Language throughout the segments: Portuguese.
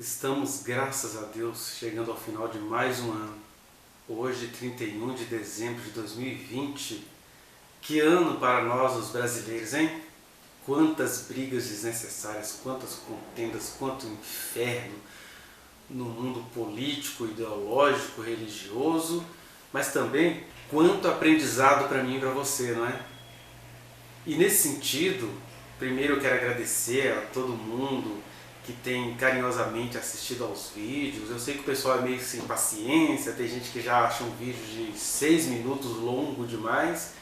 Estamos, graças a Deus, chegando ao final de mais um ano. Hoje, 31 de dezembro de 2020. Que ano para nós, os brasileiros, hein? Quantas brigas desnecessárias, quantas contendas, quanto inferno no mundo político, ideológico, religioso, mas também quanto aprendizado para mim e para você, não é? E nesse sentido, primeiro eu quero agradecer a todo mundo que tem carinhosamente assistido aos vídeos. Eu sei que o pessoal é meio sem paciência, tem gente que já acha um vídeo de 6 minutos longo demais,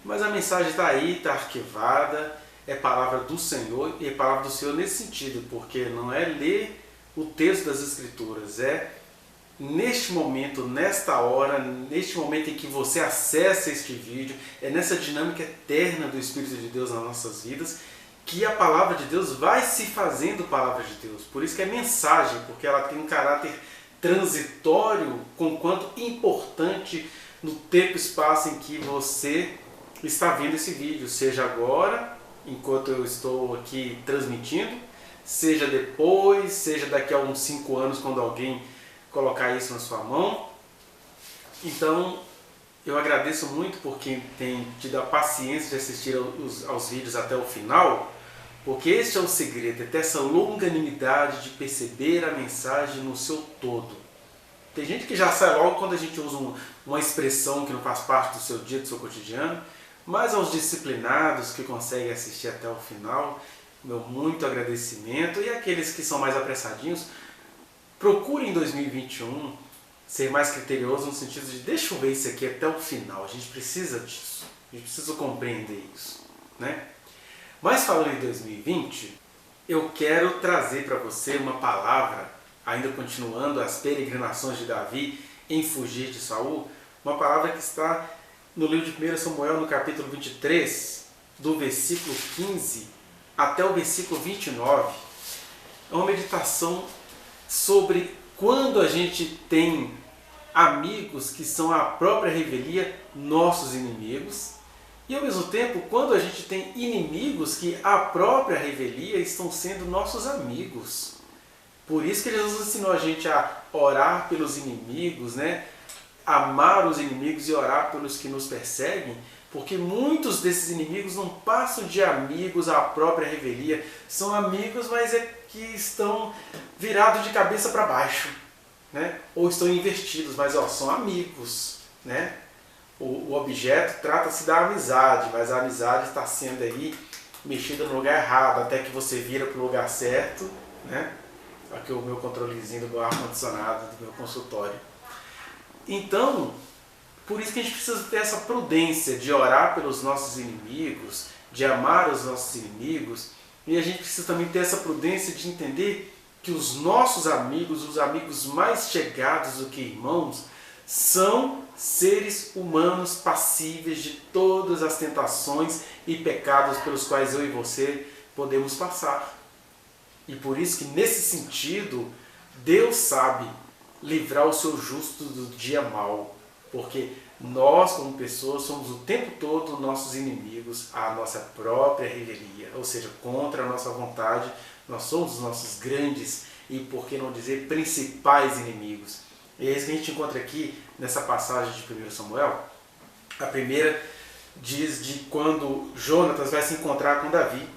mas a mensagem está aí, está arquivada, é palavra do Senhor, e é palavra do Senhor nesse sentido, porque não é ler o texto das Escrituras, é neste momento, nesta hora, neste momento em que você acessa este vídeo, é nessa dinâmica eterna do Espírito de Deus nas nossas vidas, que a palavra de Deus vai se fazendo palavra de Deus. Por isso que é mensagem, porque ela tem um caráter transitório, conquanto importante no tempo e espaço em que você está vendo esse vídeo, seja agora, enquanto eu estou aqui transmitindo, seja depois, seja daqui a uns 5 anos, quando alguém colocar isso na sua mão. Então, eu agradeço muito por quem tem tido a paciência de assistir aos vídeos até o final, porque este é o segredo, é ter essa longanimidade de perceber a mensagem no seu todo. Tem gente que já sai logo quando a gente usa uma expressão que não faz parte do seu dia, do seu cotidiano, mas aos disciplinados que conseguem assistir até o final, meu muito agradecimento. E aqueles que são mais apressadinhos, procurem em 2021 ser mais criterioso no sentido de deixa eu ver isso aqui até o final, a gente precisa disso, a gente precisa compreender isso, né? Mas falando em 2020, eu quero trazer para você uma palavra, ainda continuando as peregrinações de Davi em fugir de Saul, uma palavra que está no livro de 1 Samuel, no capítulo 23, do versículo 15 até o versículo 29. É uma meditação sobre quando a gente tem amigos que são a própria revelia, nossos inimigos, e ao mesmo tempo quando a gente tem inimigos que a própria revelia estão sendo nossos amigos. Por isso que Jesus ensinou a gente a orar pelos inimigos, né? Amar os inimigos e orar pelos que nos perseguem, porque muitos desses inimigos não passam de amigos à própria revelia, são amigos, mas é que estão virados de cabeça para baixo, né? Ou estão invertidos, mas são amigos, né? O objeto trata-se da amizade, mas a amizade está sendo aí mexida no lugar errado, até que você vira para o lugar certo, né? Aqui o meu controlezinho do meu ar-condicionado, do meu consultório. Então, por isso que a gente precisa ter essa prudência de orar pelos nossos inimigos, de amar os nossos inimigos, e a gente precisa também ter essa prudência de entender que os nossos amigos, os amigos mais chegados do que irmãos, são seres humanos passíveis de todas as tentações e pecados pelos quais eu e você podemos passar. E por isso que nesse sentido, Deus sabe livrar o seu justo do dia mau, porque nós como pessoas somos o tempo todo nossos inimigos, a nossa própria revelia, ou seja, contra a nossa vontade, nós somos os nossos grandes e, por que não dizer, principais inimigos. E é isso que a gente encontra aqui nessa passagem de 1 Samuel. A primeira diz de quando Jonatas vai se encontrar com Davi.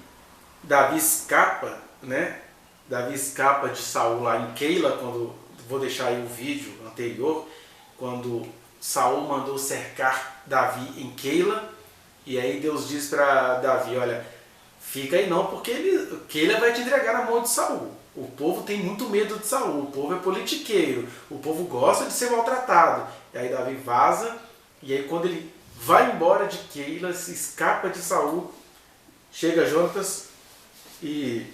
Davi escapa, né? Davi escapa de Saul lá em Keila, quando, vou deixar aí o vídeo anterior, quando Saul mandou cercar Davi em Keila, e aí Deus diz para Davi, olha, fica aí não, porque Keila vai te entregar na mão de Saul. O povo tem muito medo de Saul, o povo é politiqueiro, o povo gosta de ser maltratado. E aí Davi vaza, e aí quando ele vai embora de Keila, se escapa de Saul, chega Jonatas e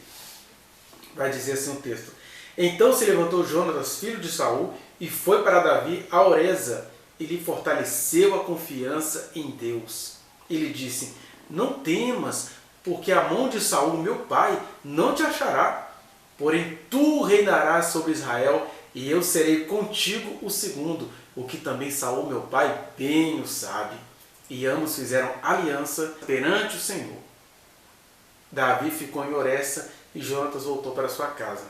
vai dizer assim o texto. Então se levantou Jonatas, filho de Saul, e foi para Davi a Oreza, e lhe fortaleceu a confiança em Deus. Ele disse, não temas, porque a mão de Saul, meu pai, não te achará. Porém tu reinarás sobre Israel, e eu serei contigo o segundo, o que também Saul, meu pai, bem o sabe. E ambos fizeram aliança perante o Senhor. Davi ficou em Oreza, e Jonatas voltou para sua casa.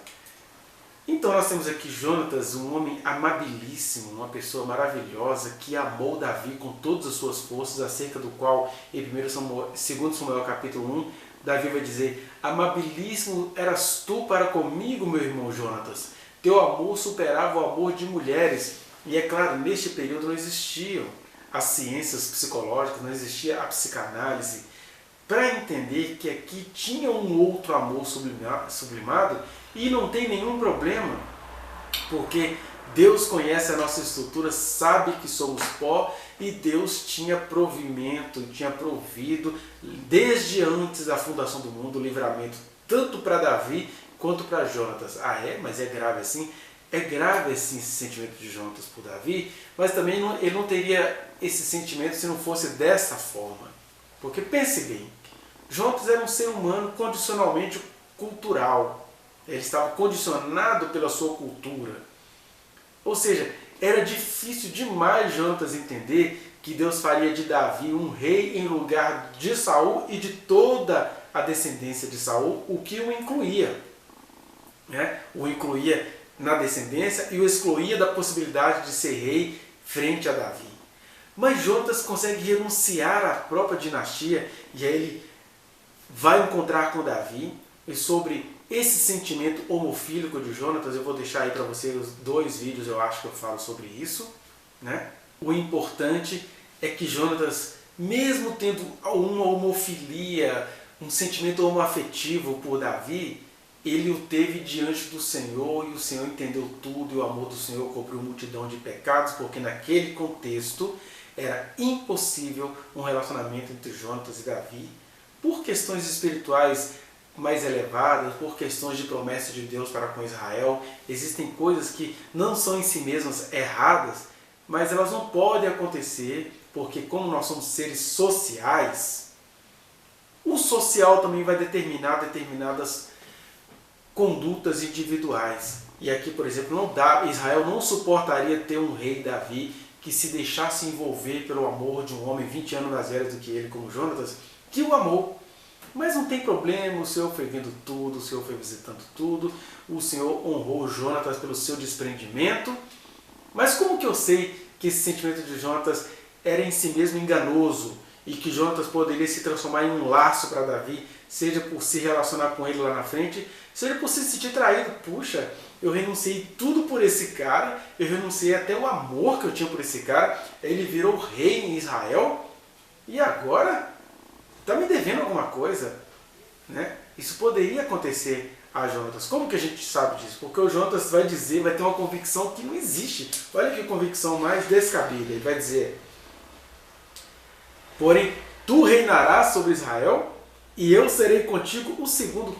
Então nós temos aqui Jonatas, um homem amabilíssimo, uma pessoa maravilhosa que amou Davi com todas as suas forças, acerca do qual em 2 Samuel capítulo 1, Davi vai dizer: amabilíssimo eras tu para comigo, meu irmão Jonatas. Teu amor superava o amor de mulheres. E é claro, neste período não existiam as ciências psicológicas, não existia a psicanálise, para entender que aqui tinha um outro amor sublimado, e não tem nenhum problema, porque Deus conhece a nossa estrutura, sabe que somos pó, e Deus tinha provimento, tinha provido, desde antes da fundação do mundo, o livramento, tanto para Davi quanto para Jonatas. Ah é? Mas é grave assim? É grave assim, esse sentimento de Jonatas por Davi, mas também ele não teria esse sentimento se não fosse dessa forma. Porque pense bem, Jonatas era um ser humano condicionalmente cultural. Ele estava condicionado pela sua cultura. Ou seja, era difícil demais Jonatas entender que Deus faria de Davi um rei em lugar de Saul e de toda a descendência de Saul, o que o incluía. O incluía na descendência e o excluía da possibilidade de ser rei frente a Davi. Mas Jonatas consegue renunciar à própria dinastia e aí ele vai encontrar com Davi. E sobre esse sentimento homofílico de Jonatas, eu vou deixar aí para vocês os 2 vídeos, eu acho que eu falo sobre isso. O importante é que Jonatas, mesmo tendo uma homofilia, um sentimento homoafetivo por Davi, ele o teve diante do Senhor e o Senhor entendeu tudo, e o amor do Senhor cobriu multidão de pecados, porque naquele contexto era impossível um relacionamento entre Jonatas e Davi, por questões espirituais mais elevadas, por questões de promessa de Deus para com Israel. Existem coisas que não são em si mesmas erradas, mas elas não podem acontecer, porque como nós somos seres sociais, o social também vai determinar determinadas condutas individuais. E aqui, por exemplo, Israel não suportaria ter um rei Davi que se deixasse envolver pelo amor de um homem 20 anos mais velho do que ele, como Jonatas, que o amou. Mas não tem problema, o Senhor foi vendo tudo, o Senhor foi visitando tudo, o Senhor honrou Jonatas pelo seu desprendimento. Mas como que eu sei que esse sentimento de Jonatas era em si mesmo enganoso e que Jonatas poderia se transformar em um laço para Davi, seja por se relacionar com ele lá na frente, seja por se sentir traído? Puxa, eu renunciei tudo por esse cara, eu renunciei até o amor que eu tinha por esse cara, ele virou rei em Israel e agora está me devendo alguma coisa, Isso poderia acontecer a Jonatas. Como que a gente sabe disso? Porque o Jonatas vai dizer, vai ter uma convicção que não existe. Olha que convicção mais descabida. Ele vai dizer: porém, tu reinarás sobre Israel e eu serei contigo o segundo.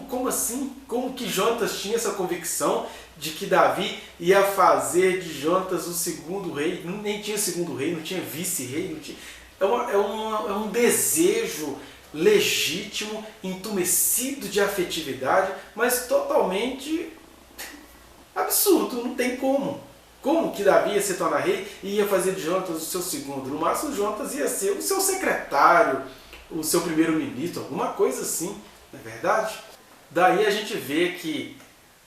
Como assim? Como que Jonatas tinha essa convicção de que Davi ia fazer de Jonatas o segundo rei? Nem tinha segundo rei, não tinha vice-rei, não tinha... É um desejo legítimo, entumecido de afetividade, mas totalmente absurdo, não tem como. Como que Davi ia se tornar rei e ia fazer de Jonatas o seu segundo? No máximo, Jonatas ia ser o seu secretário, o seu primeiro-ministro, alguma coisa assim, não é verdade? Daí a gente vê que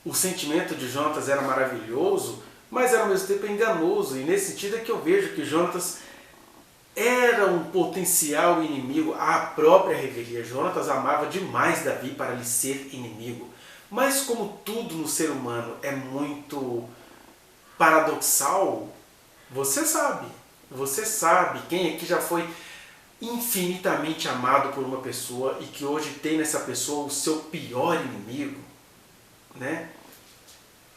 o sentimento de Jonatas era maravilhoso, mas era ao mesmo tempo enganoso, e nesse sentido é que eu vejo que Jonatas era um potencial inimigo à própria revelia. Jonatas amava demais Davi para lhe ser inimigo. Mas como tudo no ser humano é muito paradoxal, você sabe, quem aqui já foi infinitamente amado por uma pessoa e que hoje tem nessa pessoa o seu pior inimigo,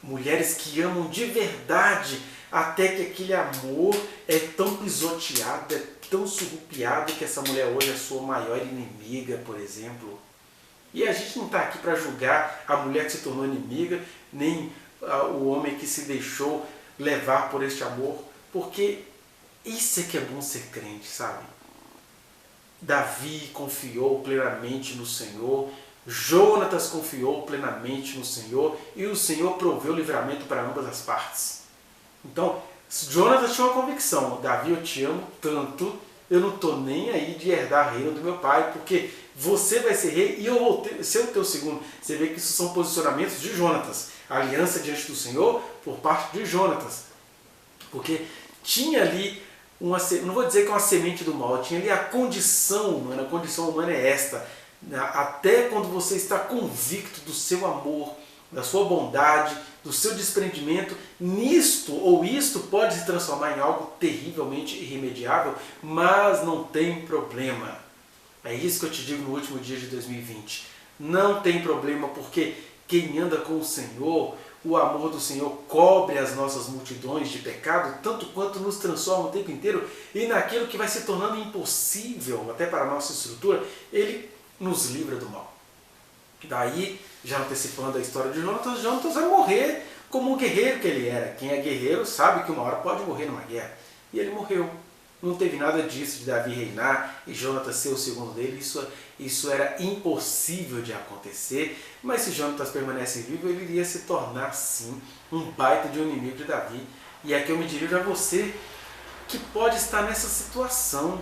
Mulheres que amam de verdade, até que aquele amor é tão pisoteado, é tão surrupiado que essa mulher hoje é a sua maior inimiga, por exemplo. E a gente não está aqui para julgar a mulher que se tornou inimiga, nem o homem que se deixou levar por este amor, porque isso é que é bom ser crente, sabe? Davi confiou plenamente no Senhor, Jonatas confiou plenamente no Senhor e o Senhor proveu livramento para ambas as partes. Então, Jonatas tinha uma convicção: Davi, eu te amo tanto, eu não estou nem aí de herdar o reino do meu pai, porque você vai ser rei e eu vou ser o teu segundo. Você vê que isso são posicionamentos de Jonatas. aliança diante do Senhor por parte de Jonatas. Porque tinha ali, não vou dizer que é uma semente do mal, tinha ali a condição humana é esta. Até quando você está convicto do seu amor, da sua bondade, do seu desprendimento, nisto ou isto pode se transformar em algo terrivelmente irremediável, mas não tem problema. É isso que eu te digo no último dia de 2020. Não tem problema, porque quem anda com o Senhor, o amor do Senhor cobre as nossas multidões de pecado, tanto quanto nos transforma o tempo inteiro, e naquilo que vai se tornando impossível, até para a nossa estrutura, Ele nos livra do mal. Daí, já antecipando a história de Jonatas vai morrer como um guerreiro que ele era. Quem é guerreiro sabe que uma hora pode morrer numa guerra. E ele morreu. Não teve nada disso de Davi reinar e Jonatas ser o segundo dele. Isso era impossível de acontecer. Mas se Jonatas permanece vivo, ele iria se tornar, sim, um baita de um inimigo de Davi. E aqui eu me dirijo a você que pode estar nessa situação.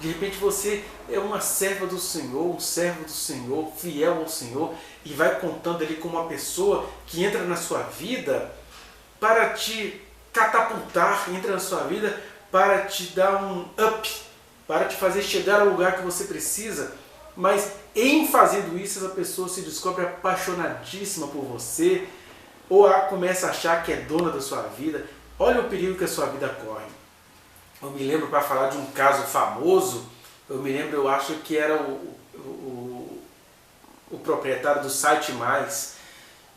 De repente você é uma serva do Senhor, um servo do Senhor, fiel ao Senhor, e vai contando ali com uma pessoa que entra na sua vida para te catapultar, entra na sua vida para te dar um up, para te fazer chegar ao lugar que você precisa, mas em fazendo isso essa pessoa se descobre apaixonadíssima por você, ou começa a achar que é dona da sua vida. Olha o perigo que a sua vida corre. Eu me lembro, para falar de um caso famoso, eu acho que era o proprietário do Site Mais,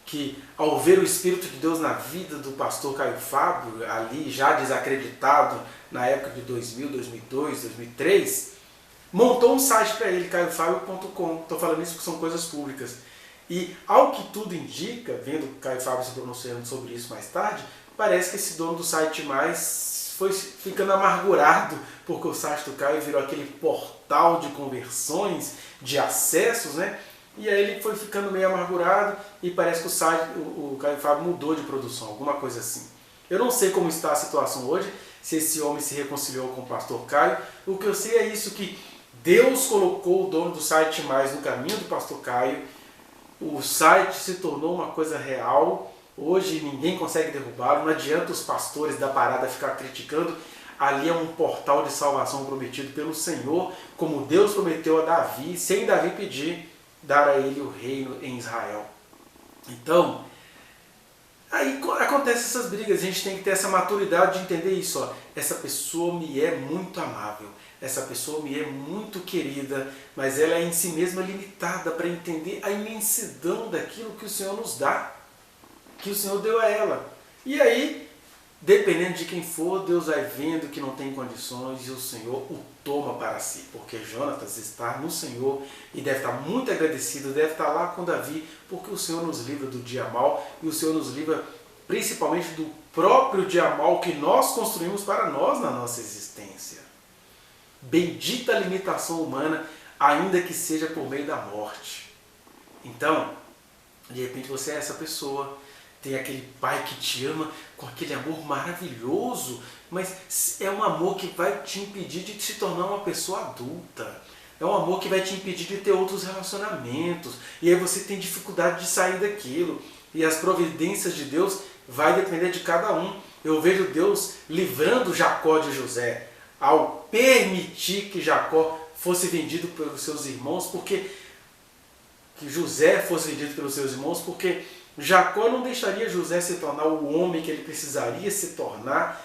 que ao ver o Espírito de Deus na vida do pastor Caio Fábio, ali já desacreditado na época de 2000, 2002, 2003, montou um site para ele, caiofabio.com. Estou falando isso porque são coisas públicas. E ao que tudo indica, vendo o Caio Fábio se pronunciando sobre isso mais tarde, parece que esse dono do Site Mais foi ficando amargurado, porque o site do Caio virou aquele portal de conversões, de acessos, né? E aí ele foi ficando meio amargurado e parece que o Caio Fábio mudou de produção, alguma coisa assim. Eu não sei como está a situação hoje, se esse homem se reconciliou com o pastor Caio. O que eu sei é isso, que Deus colocou o dono do Site Mais no caminho do pastor Caio. O site se tornou uma coisa real. Hoje ninguém consegue derrubá-lo, não adianta os pastores da parada ficar criticando. Ali é um portal de salvação prometido pelo Senhor, como Deus prometeu a Davi, sem Davi pedir, dar a ele o reino em Israel. Então, aí acontecem essas brigas, a gente tem que ter essa maturidade de entender isso. Ó. Essa pessoa me é muito amável, essa pessoa me é muito querida, mas ela é em si mesma limitada para entender a imensidão daquilo que o Senhor nos dá, que o Senhor deu a ela. E aí, dependendo de quem for, Deus vai vendo que não tem condições e o Senhor o toma para si. Porque Jonatas está no Senhor e deve estar muito agradecido, deve estar lá com Davi, porque o Senhor nos livra do dia mal e o Senhor nos livra principalmente do próprio dia mal que nós construímos para nós na nossa existência. Bendita a limitação humana, ainda que seja por meio da morte. Então, de repente você é essa pessoa. Tem aquele pai que te ama com aquele amor maravilhoso, mas é um amor que vai te impedir de se tornar uma pessoa adulta. É um amor que vai te impedir de ter outros relacionamentos. E aí você tem dificuldade de sair daquilo. E as providências de Deus vai depender de cada um. Eu vejo Deus livrando Jacó de José, ao permitir que Jacó fosse vendido pelos seus irmãos, que José fosse vendido pelos seus irmãos, porque Jacó não deixaria José se tornar o homem que ele precisaria se tornar,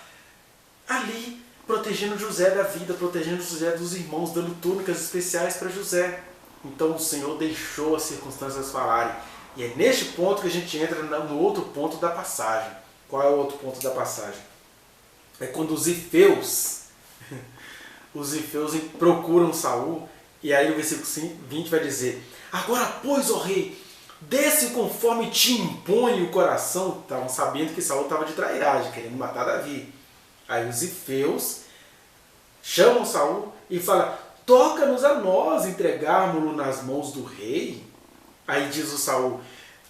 ali protegendo José da vida, protegendo José dos irmãos, dando túnicas especiais para José. Então o Senhor deixou as circunstâncias falarem. E é neste ponto que a gente entra no outro ponto da passagem. Qual é o outro ponto da passagem? É quando os ifeus procuram Saul, e aí no versículo 20 vai dizer: agora, pois, ó rei, desce conforme te impõe o coração. Estavam sabendo que Saul estava de trairagem, querendo matar Davi. Aí os ifeus chamam Saul e falam: toca-nos a nós entregarmos-lo nas mãos do rei. Aí diz o Saul: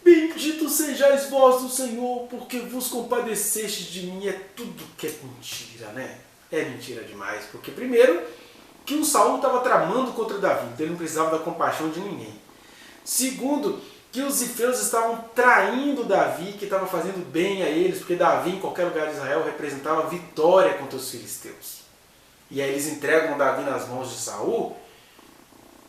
bendito sejais vós do Senhor, porque vos compadecestes de mim. É tudo que é mentira, né? É mentira demais, porque primeiro que o Saul estava tramando contra Davi, então ele não precisava da compaixão de ninguém. Segundo, que os zifeus estavam traindo Davi, que estava fazendo bem a eles, porque Davi em qualquer lugar de Israel representava vitória contra os filisteus. E aí eles entregam Davi nas mãos de Saul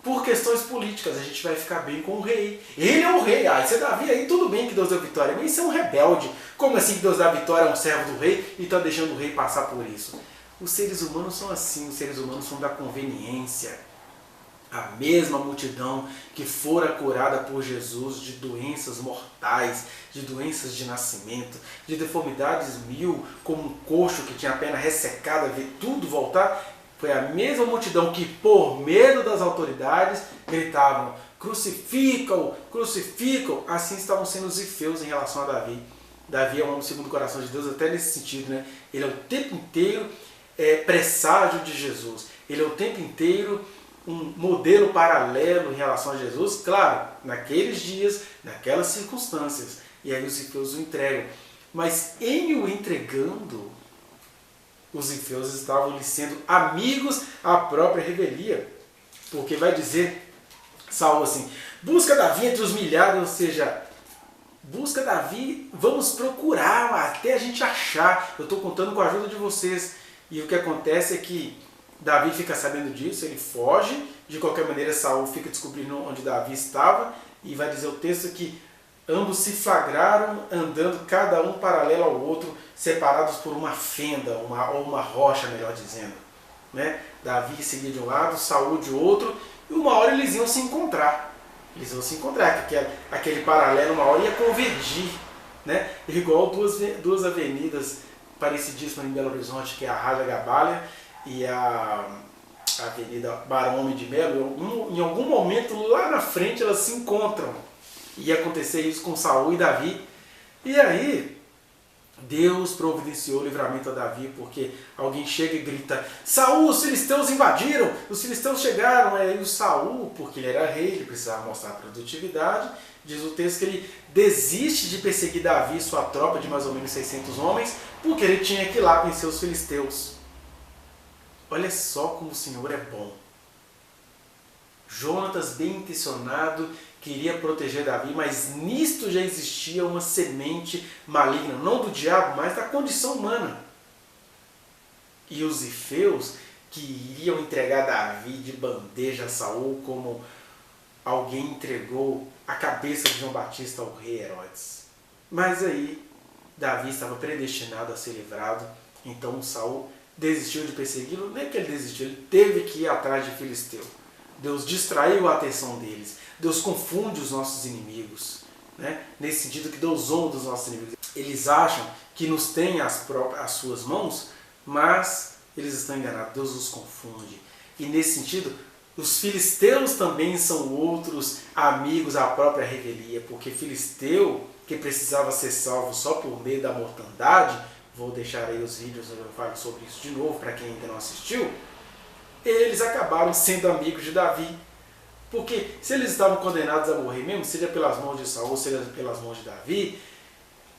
por questões políticas. A gente vai ficar bem com o rei. Ele é o rei. Isso é Davi, aí tudo bem que Deus deu vitória. Mas isso é um rebelde. Como assim que Deus dá vitória a um servo do rei e está deixando o rei passar por isso? Os seres humanos são assim. Os seres humanos são da conveniência. A mesma multidão que fora curada por Jesus de doenças mortais, de doenças de nascimento, de deformidades mil, como um coxo que tinha a perna ressecada, ver tudo voltar, foi a mesma multidão que, por medo das autoridades, gritavam: crucifica-o, crucifica-o. Assim estavam sendo os zifeus em relação a Davi. Davi é um homem segundo o coração de Deus, até nesse sentido, né? Ele é o tempo inteiro presságio de Jesus. Ele é o tempo inteiro um modelo paralelo em relação a Jesus, claro, naqueles dias, naquelas circunstâncias. E aí os zifeus o entregam. Mas em o entregando, os zifeus estavam lhe sendo amigos à própria revelia. Porque vai dizer Saul assim: busca Davi entre os milhares, ou seja, busca Davi, vamos procurar até a gente achar. Eu estou contando com a ajuda de vocês. E o que acontece é que Davi fica sabendo disso, ele foge, de qualquer maneira Saul fica descobrindo onde Davi estava, e vai dizer o texto que ambos se flagraram andando cada um paralelo ao outro, separados por uma fenda, ou uma rocha, melhor dizendo. Né? Davi seguia de um lado, Saul de outro, e uma hora eles iam se encontrar. Eles iam se encontrar, porque aquele paralelo uma hora ia convergir. Né? Igual duas avenidas parecidíssimas em Belo Horizonte, que é a Raja Gabalha e a Avenida Barão Homem de Melo. Em algum momento lá na frente elas se encontram. Ia acontecer isso com Saul e Davi. E aí Deus providenciou o livramento a Davi, porque alguém chega e grita: Saul, os filisteus invadiram, os filisteus chegaram. Aí o Saul, porque ele era rei, ele precisava mostrar produtividade, diz o texto que ele desiste de perseguir Davi e sua tropa de mais ou menos 600 homens, porque ele tinha que ir lá vencer os filisteus. Olha só como o Senhor é bom. Jonatas, bem intencionado, queria proteger Davi, mas nisto já existia uma semente maligna, não do diabo, mas da condição humana. E os zifeus, que iriam entregar Davi de bandeja a Saul, como alguém entregou a cabeça de João Batista ao rei Herodes. Mas aí, Davi estava predestinado a ser livrado, então Saul desistiu de persegui-lo. Nem que ele desistiu, ele teve que ir atrás de filisteu. Deus distraiu a atenção deles. Deus confunde os nossos inimigos. Né? Nesse sentido que Deus zomba dos nossos inimigos. Eles acham que nos têm as suas mãos, mas eles estão enganados. Deus os confunde. E nesse sentido, os filisteus também são outros amigos à própria revelia. Porque filisteu, que precisava ser salvo só por meio da mortandade, vou deixar aí os vídeos onde eu falo sobre isso de novo para quem ainda não assistiu, eles acabaram sendo amigos de Davi. Porque se eles estavam condenados a morrer mesmo, seja pelas mãos de Saul, seja pelas mãos de Davi,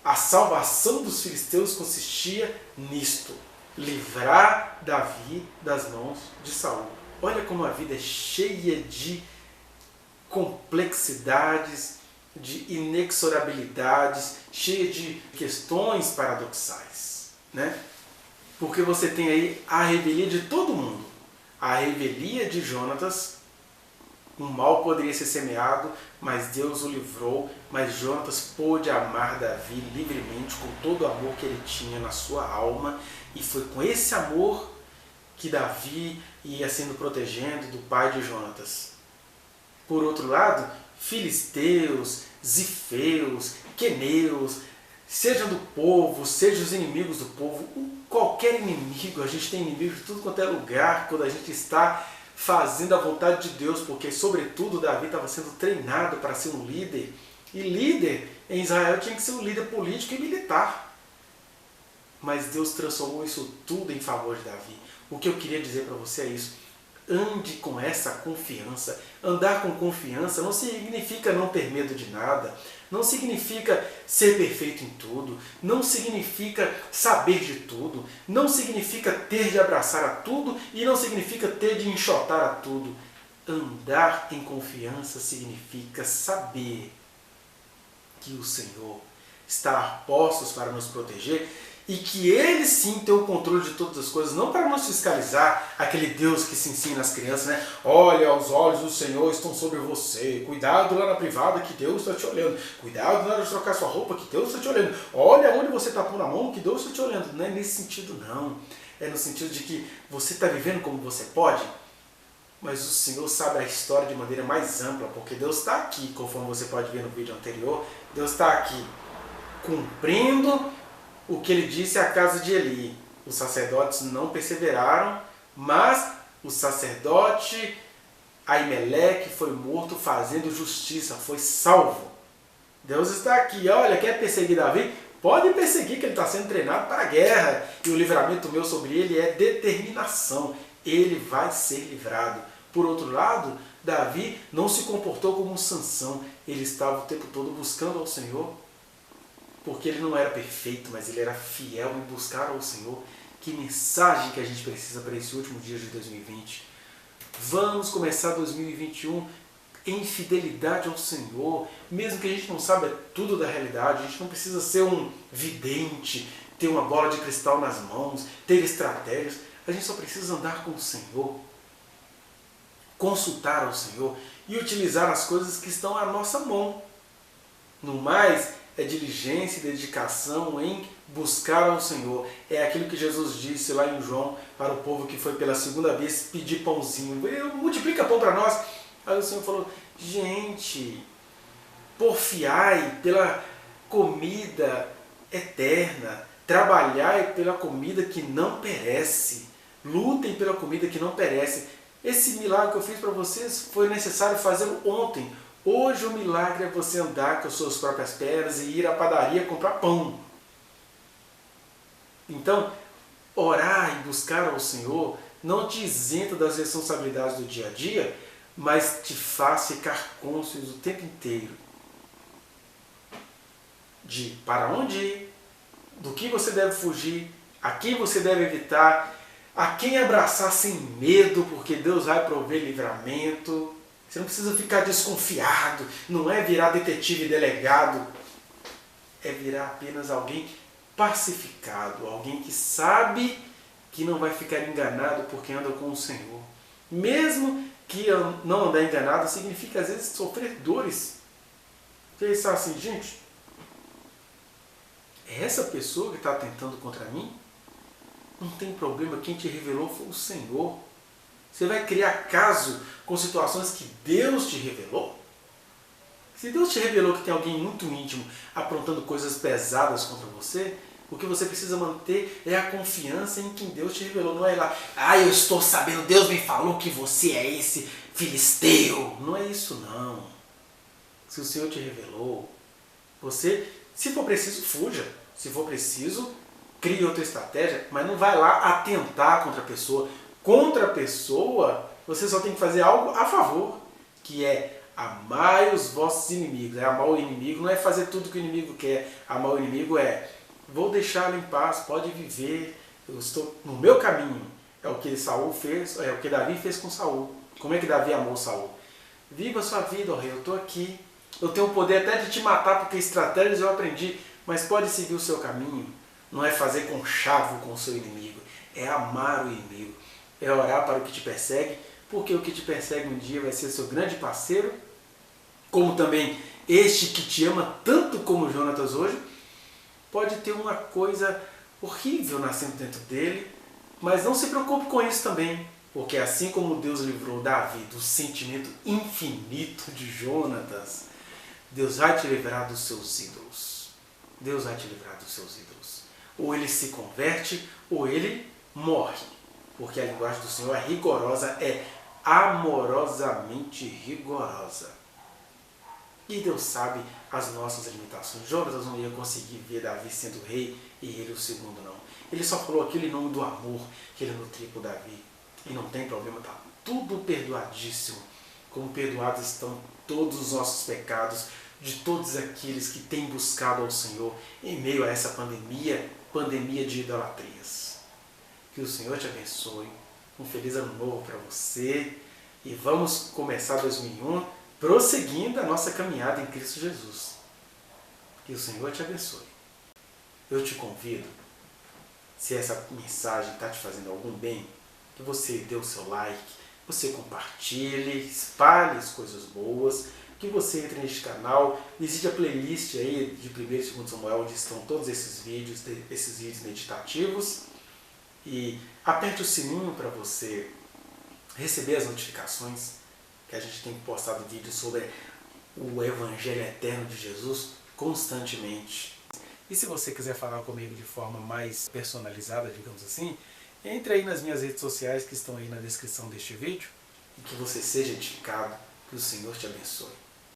a salvação dos filisteus consistia nisto: livrar Davi das mãos de Saul. Olha como a vida é cheia de complexidades, de inexorabilidades, cheia de questões paradoxais. Né? Porque você tem aí a revelia de todo mundo. A revelia de Jonatas, um mal poderia ser semeado, mas Deus o livrou, mas Jonatas pôde amar Davi livremente, com todo o amor que ele tinha na sua alma, e foi com esse amor que Davi ia sendo protegendo do pai de Jonatas. Por outro lado, filisteus, zifeus, queneus, sejam do povo, sejam os inimigos do povo, qualquer inimigo, a gente tem inimigos de tudo quanto é lugar, quando a gente está fazendo a vontade de Deus, porque sobretudo Davi estava sendo treinado para ser um líder, e líder em Israel tinha que ser um líder político e militar. Mas Deus transformou isso tudo em favor de Davi. O que eu queria dizer para você é isso: ande com essa confiança. Andar com confiança não significa não ter medo de nada, não significa ser perfeito em tudo, não significa saber de tudo, não significa ter de abraçar a tudo e não significa ter de enxotar a tudo. Andar em confiança significa saber que o Senhor está a postos para nos proteger e que Ele sim tem o controle de todas as coisas, não para nos fiscalizar, aquele Deus que se ensina às crianças, né? Olha, os olhos do Senhor estão sobre você, cuidado lá na privada que Deus está te olhando, cuidado na hora de trocar sua roupa que Deus está te olhando, olha onde você está pondo a mão que Deus está te olhando. Não é nesse sentido não, é no sentido de que você está vivendo como você pode, mas o Senhor sabe a história de maneira mais ampla, porque Deus está aqui, conforme você pode ver no vídeo anterior, Deus está aqui cumprindo o que ele disse à casa de Eli. Os sacerdotes não perseveraram, mas o sacerdote Aimeleque foi morto fazendo justiça, foi salvo. Deus está aqui, olha, quer perseguir Davi? Pode perseguir, que ele está sendo treinado para a guerra. E o livramento meu sobre ele é determinação. Ele vai ser livrado. Por outro lado, Davi não se comportou como um Sansão. Ele estava o tempo todo buscando ao Senhor, porque ele não era perfeito, mas ele era fiel em buscar ao Senhor. Que mensagem que a gente precisa para esse último dia de 2020. Vamos começar 2021 em fidelidade ao Senhor, mesmo que a gente não saiba tudo da realidade. A gente não precisa ser um vidente, ter uma bola de cristal nas mãos, ter estratégias. A gente só precisa andar com o Senhor, consultar ao Senhor e utilizar as coisas que estão à nossa mão. No mais, é diligência e dedicação em buscar ao Senhor. É aquilo que Jesus disse lá em João para o povo que foi pela segunda vez pedir pãozinho. Multiplica pão para nós. Aí o Senhor falou, gente, porfiai pela comida eterna, trabalhai pela comida que não perece, lutem pela comida que não perece. Esse milagre que eu fiz para vocês foi necessário fazê-lo ontem. Hoje o milagre é você andar com as suas próprias pernas e ir à padaria comprar pão. Então, orar e buscar ao Senhor não te isenta das responsabilidades do dia a dia, mas te faz ficar cônscio o tempo inteiro de para onde ir, do que você deve fugir, a quem você deve evitar, a quem abraçar sem medo, porque Deus vai prover livramento. Você não precisa ficar desconfiado, não é virar detetive e delegado, é virar apenas alguém pacificado, alguém que sabe que não vai ficar enganado porque anda com o Senhor. Mesmo que não andar enganado significa às vezes sofrer dores. Você está assim, gente, é essa pessoa que está tentando contra mim? Não tem problema, quem te revelou foi o Senhor. Você vai criar caso com situações que Deus te revelou? Se Deus te revelou que tem alguém muito íntimo aprontando coisas pesadas contra você, o que você precisa manter é a confiança em quem Deus te revelou. Não é lá, eu estou sabendo, Deus me falou que você é esse filisteu. Não é isso não. Se o Senhor te revelou, você, se for preciso, fuja. Se for preciso, crie outra estratégia, mas não vai lá atentar contra a pessoa. Contra a pessoa, você só tem que fazer algo a favor, que é amai os vossos inimigos. Amar o inimigo não é fazer tudo que o inimigo quer. Amar o inimigo é, vou deixá-lo em paz, pode viver, eu estou no meu caminho. É o que Saul fez, é o que Davi fez com Saul. Como é que Davi amou Saul? Viva a sua vida, ó rei, eu estou aqui. Eu tenho o poder até de te matar, porque estratégias eu aprendi, mas pode seguir o seu caminho. Não é fazer conchavo com o seu inimigo, é amar o inimigo. É orar para o que te persegue, porque o que te persegue um dia vai ser seu grande parceiro, como também este que te ama tanto como Jonatas hoje, pode ter uma coisa horrível nascendo dentro dele, mas não se preocupe com isso também, porque assim como Deus livrou Davi do sentimento infinito de Jonatas, Deus vai te livrar dos seus ídolos. Deus vai te livrar dos seus ídolos. Ou ele se converte, ou ele morre. Porque a linguagem do Senhor é rigorosa, é amorosamente rigorosa. E Deus sabe as nossas limitações. Jonatas não ia conseguir ver Davi sendo rei e ele o segundo, não. Ele só falou aquilo em nome do amor que ele nutria por Davi. E não tem problema, está tudo perdoadíssimo. Como perdoados estão todos os nossos pecados, de todos aqueles que têm buscado ao Senhor em meio a essa pandemia de idolatrias. Que o Senhor te abençoe. Um feliz ano novo para você. E vamos começar 2001 prosseguindo a nossa caminhada em Cristo Jesus. Que o Senhor te abençoe. Eu te convido, se essa mensagem está te fazendo algum bem, que você dê o seu like, você compartilhe, espalhe as coisas boas, que você entre neste canal, visite a playlist aí de 1º e 2º Samuel, onde estão todos esses vídeos meditativos, e aperte o sininho para você receber as notificações, que a gente tem postado vídeos sobre o Evangelho Eterno de Jesus constantemente. E se você quiser falar comigo de forma mais personalizada, digamos assim, entre aí nas minhas redes sociais que estão aí na descrição deste vídeo, e que você seja edificado, que o Senhor te abençoe.